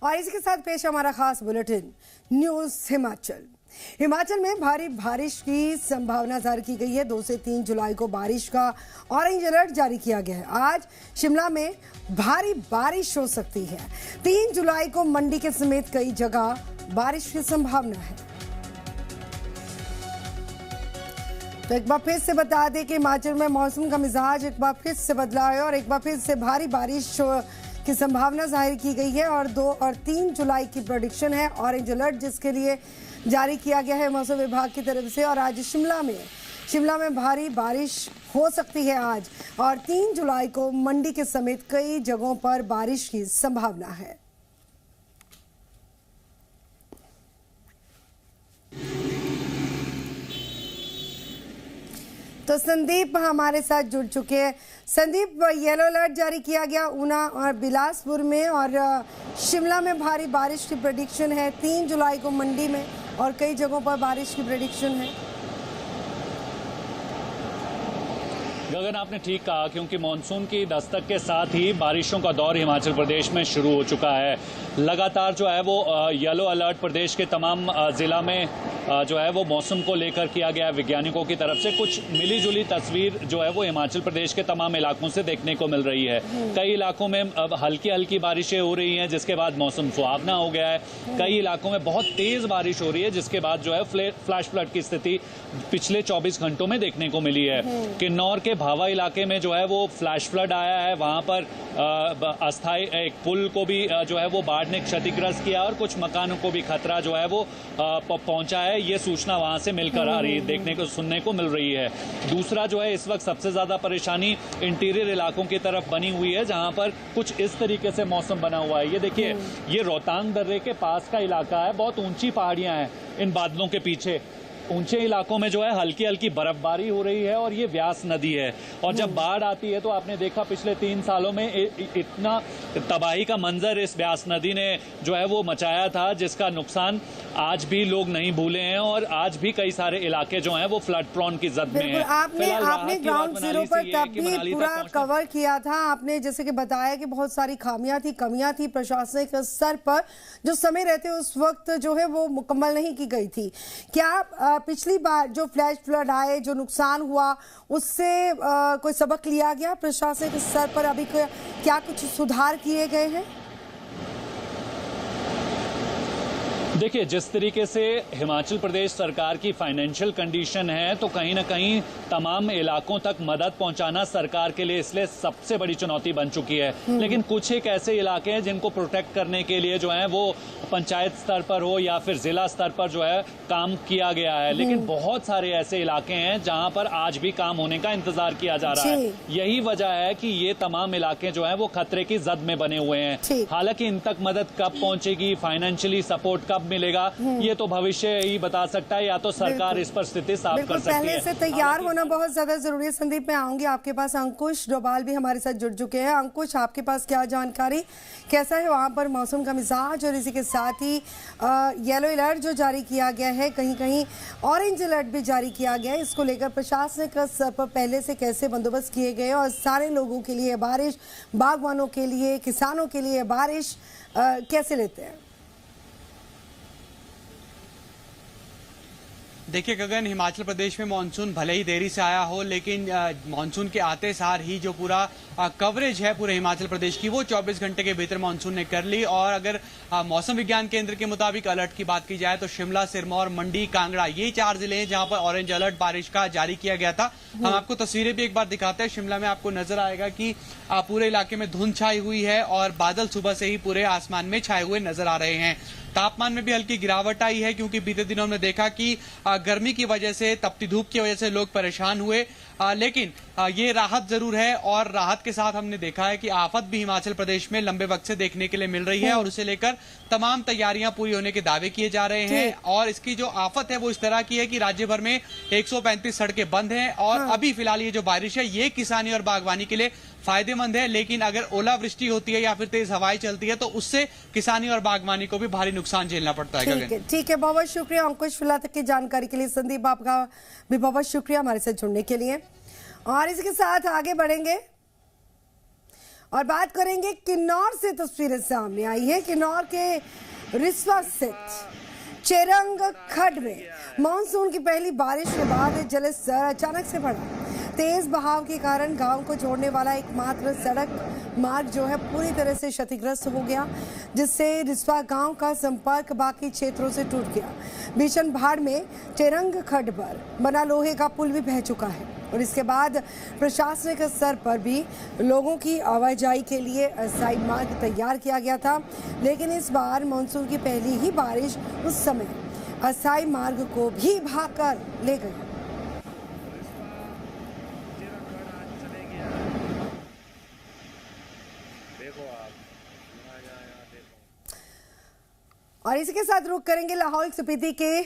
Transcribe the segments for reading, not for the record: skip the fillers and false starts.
और इसी के साथ पेश हमारा खास बुलेटिन न्यूज हिमाचल। हिमाचल में भारी बारिश की संभावना जाहिर की गई है। 2 से 3 जुलाई को बारिश का ऑरेंज अलर्ट जारी किया गया है। आज शिमला में भारी बारिश हो सकती है। 3 जुलाई को मंडी के समेत कई जगह बारिश की संभावना है। तो एक बार फिर से बता दें कि हिमाचल में मौसम का मिजाज एक बार फिर से बदला है और एक बार फिर से भारी बारिश की संभावना जाहिर की गई है और 2 और 3 जुलाई की प्रेडिक्शन है ऑरेंज अलर्ट जिसके लिए जारी किया गया है मौसम विभाग की तरफ से। और आज शिमला में भारी बारिश हो सकती है आज और 3 जुलाई को मंडी के समेत कई जगहों पर बारिश की संभावना है। तो संदीप हमारे साथ जुड़ चुके हैं। संदीप, येलो अलर्ट जारी किया गया ऊना और बिलासपुर में और शिमला में भारी बारिश की प्रेडिक्शन है। 3 जुलाई को मंडी में और कई जगहों पर बारिश की प्रेडिक्शन है। गगन, आपने ठीक कहा क्योंकि मानसून की दस्तक के साथ ही बारिशों का दौर हिमाचल प्रदेश में शुरू हो चुका है। लगातार जो है वो येलो अलर्ट प्रदेश के तमाम जिला में जो है वो मौसम को लेकर किया गया है वैज्ञानिकों की तरफ से। कुछ मिली जुली तस्वीर जो है वो हिमाचल प्रदेश के तमाम इलाकों से देखने को मिल रही है। कई इलाकों में अब हल्की हल्की बारिशें हो रही हैं जिसके बाद मौसम सुहावना हो गया है। कई इलाकों में बहुत तेज बारिश हो रही है जिसके बाद जो है फ्लैश फ्लड की स्थिति पिछले 24 घंटों में देखने को मिली है। किन्नौर के भावा इलाके में जो है वो फ्लैश फ्लड आया है। वहां पर अस्थायी एक पुल को भी जो है वो बाढ़ ने क्षतिग्रस्त किया और कुछ मकानों को भी खतरा जो है वो पहुंचा है। ये सूचना वहां से मिलकर आ रही है, देखने को सुनने को मिल रही है। दूसरा जो है इस वक्त सबसे ज्यादा परेशानी इंटीरियर इलाकों की तरफ बनी हुई है जहां पर कुछ इस तरीके से मौसम बना हुआ है। ये देखिए, ये रोहतांग दर्रे के पास का इलाका है। बहुत ऊंची पहाड़ियां हैं इन बादलों के पीछे। ऊंचे इलाकों में जो है हल्की हल्की बर्फबारी हो रही है और ये व्यास नदी है। और जब बाढ़ आती है तो आपने देखा पिछले 3 सालों में इतना तबाही का मंजर इस व्यास नदी ने जो है वो मचाया था जिसका नुकसान आज भी लोग नहीं भूले हैं और आज भी कई सारे इलाके जो हैं वो फ्लड प्रोन की जद में हैं। आपने ग्राउंड जीरो पर तब भी पूरा कवर किया था। आपने जैसे कि बताया कि बहुत सारी खामियां थी, कमियां थी प्रशासनिक स्तर पर जो समय रहते उस वक्त जो है वो मुकम्मल नहीं की गई थी। क्या पिछली बार जो फ्लैश फ्लड आए, जो नुकसान हुआ, उससे कोई सबक लिया गया प्रशासनिक स्तर पर? अभी क्या कुछ सुधार किए गए हैं? देखिए, जिस तरीके से हिमाचल प्रदेश सरकार की फाइनेंशियल कंडीशन है तो कहीं ना कहीं तमाम इलाकों तक मदद पहुंचाना सरकार के लिए इसलिए सबसे बड़ी चुनौती बन चुकी है। लेकिन कुछ एक ऐसे इलाके हैं जिनको प्रोटेक्ट करने के लिए जो है वो पंचायत स्तर पर हो या फिर जिला स्तर पर जो है काम किया गया है। लेकिन बहुत सारे ऐसे इलाके हैं जहां पर आज भी काम होने का इंतजार किया जा रहा है। यही वजह है कि ये तमाम इलाके जो है वो खतरे की जद में बने हुए हैं। हालांकि इन तक मदद कब पहुंचेगी, फाइनेंशियली सपोर्ट कब मिलेगा, ये तो भविष्य ही बता सकता है या तो सरकार इस पर स्थिति साफ कर सकती है। पहले से तैयार होना बहुत ज्यादा जरूरी है। संदीप, मैं आऊंगी आपके पास। अंकुश डोभाल भी हमारे साथ जुड़ चुके हैं। अंकुश, आपके पास क्या जानकारी, कैसा है वहां पर मौसम का मिजाज? और इसी के साथ ही येलो अलर्ट जो जारी किया गया है, कहीं कहीं ऑरेंज अलर्ट भी जारी किया गया है, इसको लेकर प्रशासनिक स्तर पर पहले से कैसे बंदोबस्त किए गए और सारे लोगों के लिए बारिश, बागवानों के लिए, किसानों के लिए बारिश कैसे लेते हैं? देखिए गगन, हिमाचल प्रदेश में मानसून भले ही देरी से आया हो लेकिन मानसून के आते सार ही जो पूरा कवरेज है पूरे हिमाचल प्रदेश की वो 24 घंटे के भीतर मानसून ने कर ली। और अगर मौसम विज्ञान केंद्र के मुताबिक अलर्ट की बात की जाए तो शिमला, सिरमौर, मंडी, कांगड़ा ये 4 जिले हैं जहां पर ऑरेंज अलर्ट बारिश का जारी किया गया था। हम आपको तस्वीरें भी एक बार दिखाते हैं। शिमला में आपको नजर आएगा कि पूरे इलाके में धुंध छाई हुई है और बादल सुबह से ही पूरे आसमान में छाए हुए नजर आ रहे हैं। तापमान में भी हल्की गिरावट आई है क्योंकि बीते दिनों हमने देखा कि गर्मी की वजह से, तपती धूप की वजह से लोग परेशान हुए। लेकिन ये राहत जरूर है और राहत के साथ हमने देखा है कि आफत भी हिमाचल प्रदेश में लंबे वक्त से देखने के लिए मिल रही है और उसे लेकर तमाम तैयारियां पूरी होने के दावे किए जा रहे हैं। और इसकी जो आफत है वो इस तरह की है कि राज्य भर में 135 सड़कें बंद हैं और अभी फिलहाल ये जो बारिश है ये किसानी और बागवानी के लिए फायदेमंद है। लेकिन अगर ओलावृष्टि होती है या फिर तेज हवाएं चलती है तो उससे किसानी और बागवानी को भी भारी नुकसान झेलना पड़ता है। ठीक है, बहुत शुक्रिया अंकुश फिलहाल तक की जानकारी के लिए। संदीप, आपका भी बहुत शुक्रिया हमारे साथ जुड़ने के लिए। और इसके साथ आगे बढ़ेंगे और बात करेंगे किन्नौर से। तस्वीरें सामने आई है किन्नौर के रिस्वा स्थित चेरंग खड्ड में मानसून की पहली बारिश के बाद जलस्तर अचानक से बढ़ा। तेज बहाव के कारण गांव को जोड़ने वाला एकमात्र सड़क मार्ग जो है पूरी तरह से क्षतिग्रस्त हो गया, जिससे रिस्वा गांव का संपर्क बाकी क्षेत्रों से टूट गया। भीषण बाढ़ में चेरंग खड्ड पर बना लोहे का पुल भी बह चुका है और इसके बाद प्रशासनिक स्तर पर भी लोगों की आवाजाही के लिए अस्थायी मार्ग तैयार किया गया था, लेकिन इस बार मानसून की पहली ही बारिश उस समय अस्थायी मार्ग को भी भागकर ले गई। और इसी के साथ रुक करेंगे लाहौल स्पीति के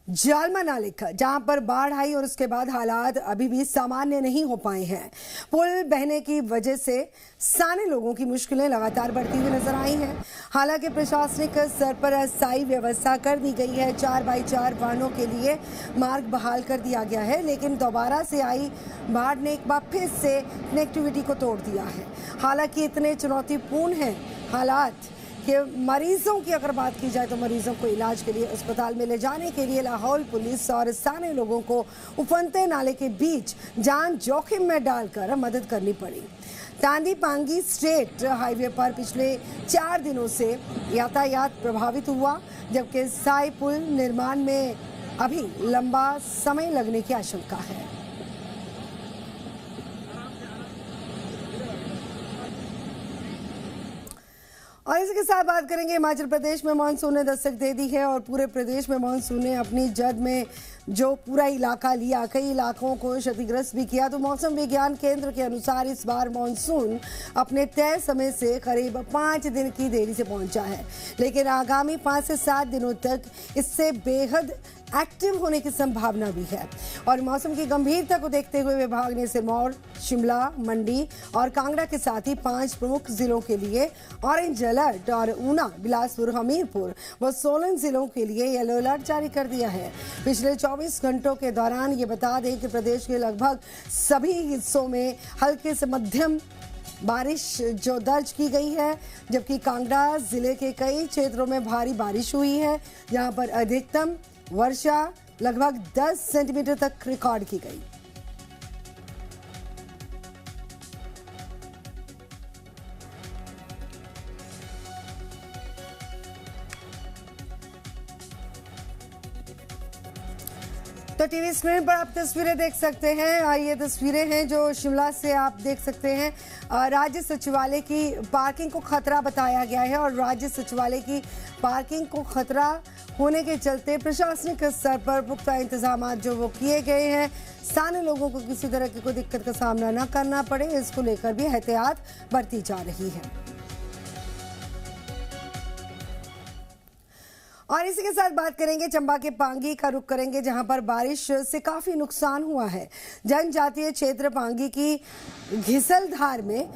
जालमा नाले का, जहां पर बाढ़ आई और उसके बाद हालात अभी भी सामान्य नहीं हो पाए हैं। पुल बहने की वजह से स्थानीय लोगों की मुश्किलें लगातार बढ़ती हुई नजर आई हैं। हालांकि प्रशासनिक स्तर पर अस्थायी व्यवस्था कर दी गई है। 4x4 वाहनों के लिए मार्ग बहाल कर दिया गया है, लेकिन दोबारा से आई बाढ़ ने एक बार फिर से कनेक्टिविटी को तोड़ दिया है। हालांकि इतने चुनौतीपूर्ण हैं हालात कि मरीजों की अगर बात की जाए तो मरीजों को इलाज के लिए अस्पताल में ले जाने के लिए लाहौल पुलिस और स्थानीय लोगों को उफनते नाले के बीच जान जोखिम में डालकर मदद करनी पड़ी। तांदी पांगी स्टेट हाईवे पर पिछले 4 दिनों से यातायात प्रभावित हुआ, जबकि साई पुल निर्माण में अभी लंबा समय लगने की आशंका है। और इसी के साथ बात करेंगे हिमाचल प्रदेश में मानसून ने दस्तक दे दी है और पूरे प्रदेश में मानसून ने अपनी जद में जो पूरा इलाका लिया, कई इलाकों को क्षतिग्रस्त भी किया। तो मौसम विज्ञान केंद्र के अनुसार इस बार मानसून अपने तय समय से करीब 5 दिन की देरी से पहुंचा है, लेकिन आगामी 5 से 7 दिनों तक इससे बेहद एक्टिव होने की संभावना भी है। और मौसम की गंभीरता को देखते हुए विभाग ने सिरमौर, शिमला, मंडी और कांगड़ा के साथ ही 5 प्रमुख जिलों के लिए ऑरेंज अलर्ट और ऊना, बिलासपुर, हमीरपुर व सोलन जिलों के लिए येलो अलर्ट जारी कर दिया है। पिछले 24 घंटों के दौरान ये बता दें कि प्रदेश के लगभग सभी हिस्सों में हल्के से मध्यम बारिश जो दर्ज की गई है, जबकि कांगड़ा जिले के कई क्षेत्रों में भारी बारिश हुई है, जहां पर अधिकतम वर्षा लगभग 10 सेंटीमीटर तक रिकॉर्ड की गई। तो टीवी स्क्रीन पर आप तस्वीरें देख सकते हैं। ये तस्वीरें हैं जो शिमला से आप देख सकते हैं। राज्य सचिवालय की पार्किंग को खतरा बताया गया है और राज्य सचिवालय की पार्किंग को खतरा होने के चलते प्रशासनिक स्तर पर पुख्ता इंतजाम जो वो किए गए हैं। स्थानीय लोगों को किसी तरह की कोई दिक्कत का सामना न करना पड़े, इसको लेकर भी एहतियात बरती जा रही है। और इसी के साथ बात करेंगे चंबा के पांगी का रुख करेंगे, जहां पर बारिश से काफी नुकसान हुआ है। जनजातीय क्षेत्र पांगी की घिसलधार में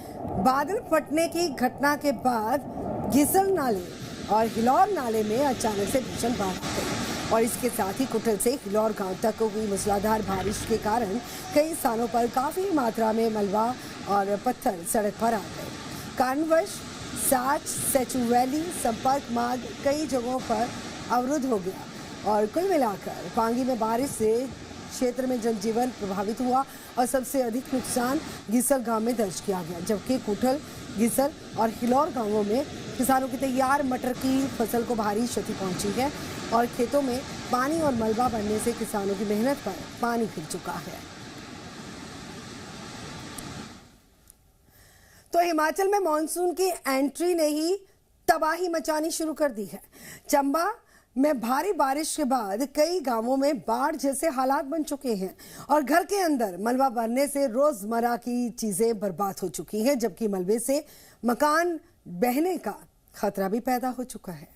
बादल फटने की घटना के बाद घिसल नाले और हिलौर नाले में अचानक से भीषण बाढ़ आ गई और इसके साथ ही कुटल से हिलौर गांव तक हुई मूसलाधार बारिश के कारण कई स्थानों पर काफी मात्रा में मलबा और पत्थर सड़क पर आ गए। कारणवश साच सेचू वैली संपर्क मार्ग कई जगहों पर अवरुद्ध हो गया और कुल मिलाकर पांगी में बारिश से क्षेत्र में जनजीवन प्रभावित हुआ और सबसे अधिक नुकसान घिसल गांव में दर्ज किया गया, जबकि कुठल, घिसल और हिलौर गांवों में किसानों की तैयार मटर की फसल को भारी क्षति पहुंची है और खेतों में पानी और मलबा बढ़ने से किसानों की मेहनत पर पानी फिर चुका है। तो हिमाचल में मानसून की एंट्री ने ही तबाही मचानी शुरू कर दी है। चंबा में भारी बारिश के बाद कई गांवों में बाढ़ जैसे हालात बन चुके हैं और घर के अंदर मलबा भरने से रोजमर्रा की चीजें बर्बाद हो चुकी हैं, जबकि मलबे से मकान बहने का खतरा भी पैदा हो चुका है।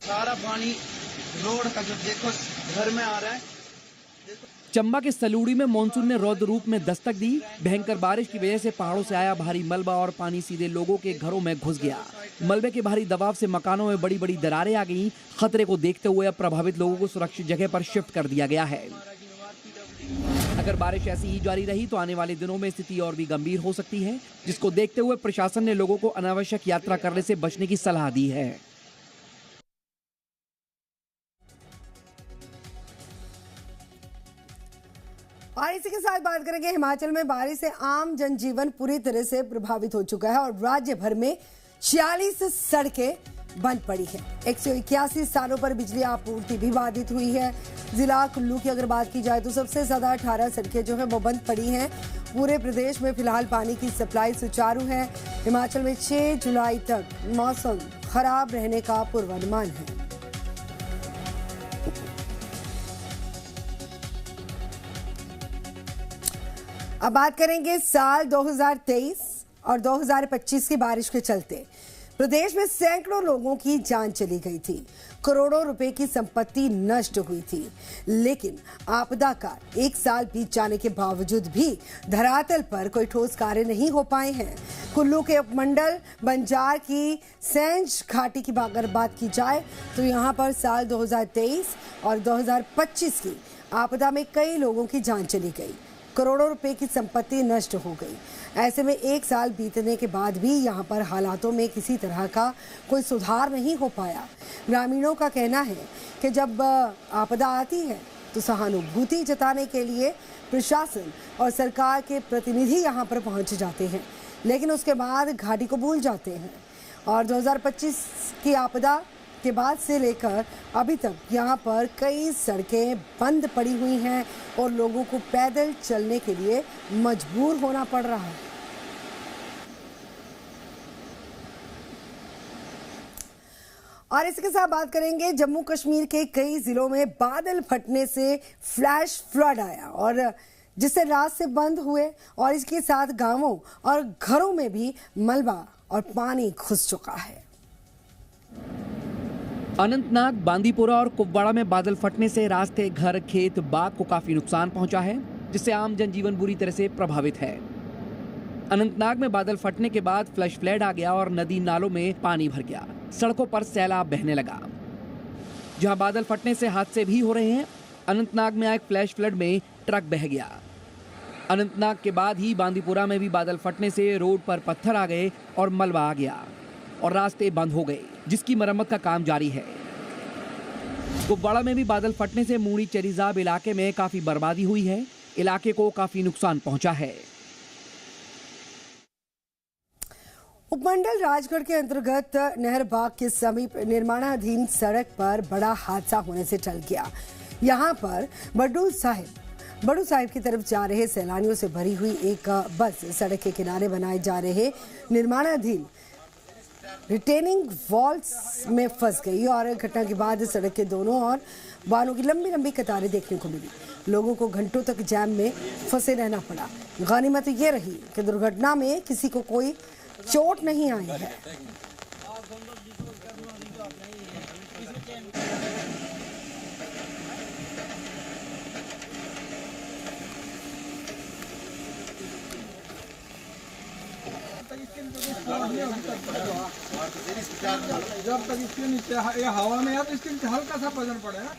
सारा पानी रोड का जो देखो घर में आ रहा है। चंबा के सलूड़ी में मानसून ने रौद्र रूप में दस्तक दी। भयंकर बारिश की वजह से पहाड़ों से आया भारी मलबा और पानी सीधे लोगों के घरों में घुस गया। मलबे के भारी दबाव से मकानों में बड़ी बड़ी दरारें आ गईं। खतरे को देखते हुए अब प्रभावित लोगों को सुरक्षित जगह पर शिफ्ट कर दिया गया है। अगर बारिश ऐसी ही जारी रही तो आने वाले दिनों में स्थिति और भी गंभीर हो सकती है, जिसको देखते हुए प्रशासन ने लोगों को अनावश्यक यात्रा करने से बचने की सलाह दी है। और इसी के साथ बात करेंगे हिमाचल में बारिश से आम जनजीवन पूरी तरह से प्रभावित हो चुका है और राज्य भर में 46 सड़कें बंद पड़ी है। 181 स्थानों पर बिजली आपूर्ति भी बाधित हुई है। जिला कुल्लू की अगर बात की जाए तो सबसे ज्यादा 18 सड़कें जो है वो बंद पड़ी हैं। पूरे प्रदेश में फिलहाल पानी की सप्लाई सुचारू है। हिमाचल में 6 जुलाई तक मौसम खराब रहने का पूर्वानुमान है। अब बात करेंगे साल 2023 और 2025 की बारिश के चलते प्रदेश में सैकड़ों लोगों की जान चली गई थी, करोड़ों रुपए की संपत्ति नष्ट हुई थी। लेकिन आपदा का एक साल बीत जाने के बावजूद भी धरातल पर कोई ठोस कार्य नहीं हो पाए हैं। कुल्लू के उपमंडल बंजार की सेंज घाटी की अगर बात की जाए तो यहाँ पर साल 2023 और 2025 की आपदा में कई लोगों की जान चली गई, करोड़ों रुपए की संपत्ति नष्ट हो गई। ऐसे में एक साल बीतने के बाद भी यहाँ पर हालातों में किसी तरह का कोई सुधार नहीं हो पाया। ग्रामीणों का कहना है कि जब आपदा आती है तो सहानुभूति जताने के लिए प्रशासन और सरकार के प्रतिनिधि यहाँ पर पहुँच जाते हैं, लेकिन उसके बाद घाटी को भूल जाते हैं। और 2025 की आपदा के बाद से लेकर अभी तक यहाँ पर कई सड़कें बंद पड़ी हुई हैं और लोगों को पैदल चलने के लिए मजबूर होना पड़ रहा है। और इसके साथ बात करेंगे जम्मू कश्मीर के कई जिलों में बादल फटने से फ्लैश फ्लड आया और जिससे रास्ते बंद हुए और इसके साथ गांवों और घरों में भी मलबा और पानी घुस चुका है। अनंतनाग, बांदीपुरा और कुपवाड़ा में बादल फटने से रास्ते, घर, खेत, बाग को काफी नुकसान पहुंचा है, जिससे आम जनजीवन बुरी तरह से प्रभावित है। अनंतनाग में बादल फटने के बाद फ्लैश फ्लड आ गया और नदी नालों में पानी भर गया, सड़कों पर सैलाब बहने लगा। जहां बादल फटने से हादसे भी हो रहे हैं, अनंतनाग में आए फ्लैश फ्लड में ट्रक बह गया। अनंतनाग के बाद ही बांदीपुरा में भी बादल फटने से रोड पर पत्थर आ गए और मलबा आ गया और रास्ते बंद हो गए, जिसकी मरम्मत का काम जारी है। कुपवाड़ा में भी बादल फटने से मूड़ी चरीजाब इलाके में काफी बर्बादी हुई है, इलाके को काफी नुकसान पहुंचा है। उपमंडल राजगढ़ के अंतर्गत नहरबाग के समीप निर्माणाधीन सड़क पर बड़ा हादसा होने से टल गया। यहां पर बड़ू साहिब की तरफ जा रहे सैलानियों से भरी हुई एक बस सड़क के किनारे बनाए जा रहे निर्माणाधीन रिटेनिंग वॉल्स में फंस गई और घटना के बाद सड़क के दोनों ओर वाहनों की लंबी लंबी कतारें देखने को मिली। लोगों को घंटों तक जैम में फंसे रहना पड़ा। गनीमत ये रही कि दुर्घटना में किसी को कोई चोट नहीं आई है। जब तक इसके नीचे हवा में है तो इसके नीचे हल्का सा वजन पड़ेगा।